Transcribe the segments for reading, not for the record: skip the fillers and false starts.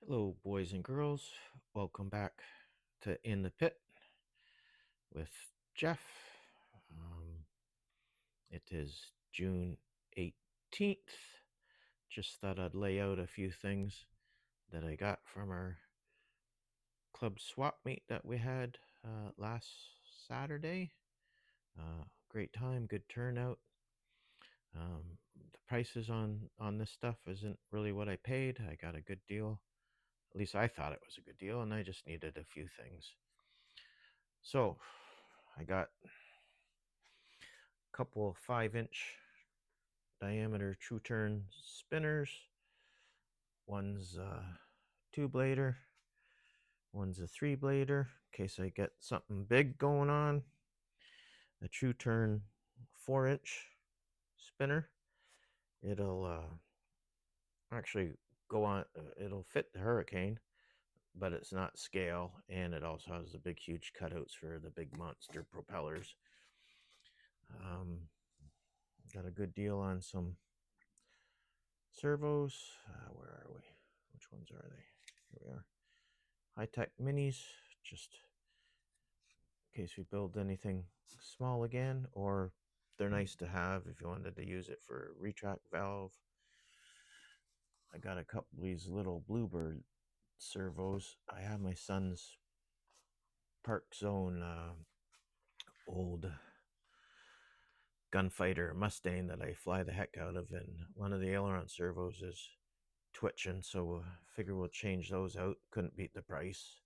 Hello, boys and girls. Welcome back to In the Pit with Jeff. Um, it is June 18th. Just thought I'd lay out a few things that I got from our club swap meet that we had last Saturday. Great time, good turnout. The prices on this stuff isn't really what I paid. I got a good deal. At least I thought it was a good deal, and I just needed a few things. So I got a couple of 5-inch diameter true turn spinners. One's a 2-blader, one's a 3-blader, in case I get something big going on. A true turn 4-inch spinner. It'll actually go on, it'll fit the Hurricane, but it's not scale, and it also has the big huge cutouts for the big monster propellers. Got a good deal on some servos. Where are we? Which ones are they? Here we are. Hitec minis, just in case we build anything small again, or they're nice to have if you wanted to use it for a retract valve. I got a couple of these little Bluebird servos. I have my son's Park Zone old gunfighter Mustang that I fly the heck out of, and one of the aileron servos is twitching, so I figure we'll change those out. Couldn't beat the price.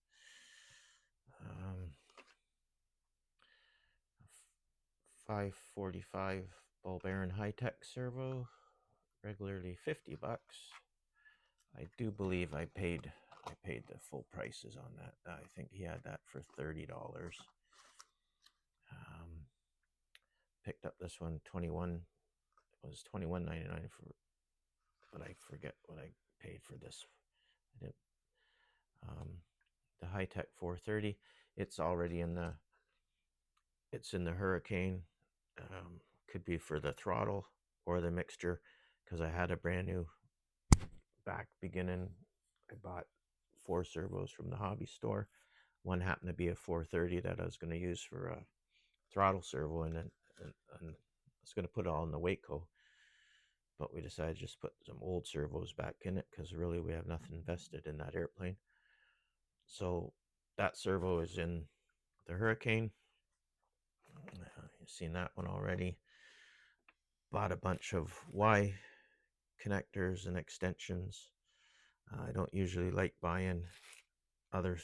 545 ball bearing Hitec servo, regularly $50. I do believe I paid the full prices on that. I think he had that for $30. Picked up this one 21. It was $21.99 for, but I forget what I paid for this. I didn't. The Hitec 430. It's already in the. It's in the Hurricane. Could be for the throttle or the mixture, because I had a brand new back beginning. I bought 4 servos from the hobby store. One happened to be a 430 that I was going to use for a throttle servo, and I was going to put it all in the Waco, but we decided to just put some old servos back in it, because really we have nothing invested in that airplane. So that servo is in the Hurricane. You've seen that one already. Bought a bunch of Y connectors and extensions. I don't usually like buying other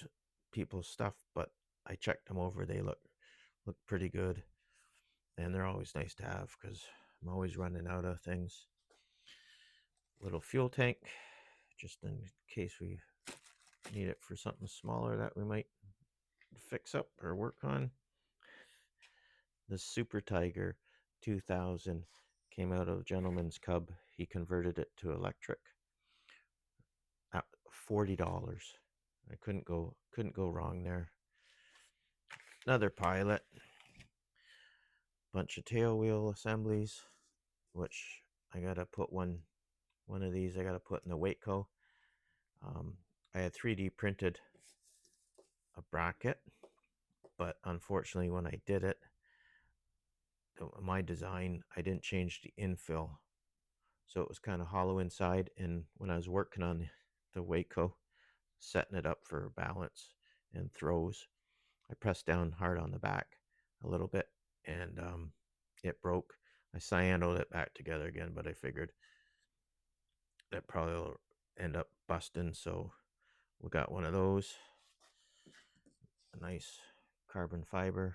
people's stuff, but I checked them over. They look pretty good, and they're always nice to have because I'm always running out of things. Little fuel tank, just in case we need it for something smaller that we might fix up or work on. The Super Tiger 2000 came out of Gentleman's Cub. He converted it to electric at $40. I couldn't go wrong there. Another Pilot, bunch of tail wheel assemblies, which I gotta put one of these I gotta put in the Waco. I had 3D printed a bracket, but unfortunately when I did it, my design, I didn't change the infill, so it was kind of hollow inside. And when I was working on the Waco, setting it up for balance and throws, I pressed down hard on the back a little bit, and it broke. I cyanoed it back together again, but I figured that probably will end up busting, so we got one of those. A nice carbon fiber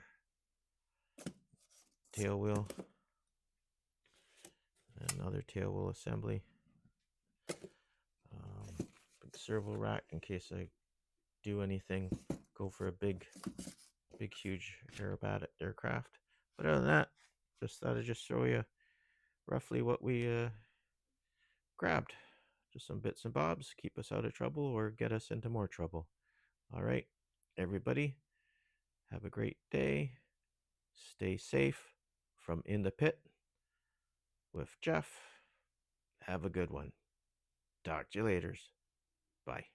tail wheel, another tail wheel assembly, big servo rack in case I do anything, go for a big huge aircraft. But other than that, just thought I'd just show you roughly what we grabbed. Just some bits and bobs, keep us out of trouble or get us into more trouble. All right, everybody, have a great day. Stay safe from In the Pit with Jeff. Have a good one. Talk to you later. Bye.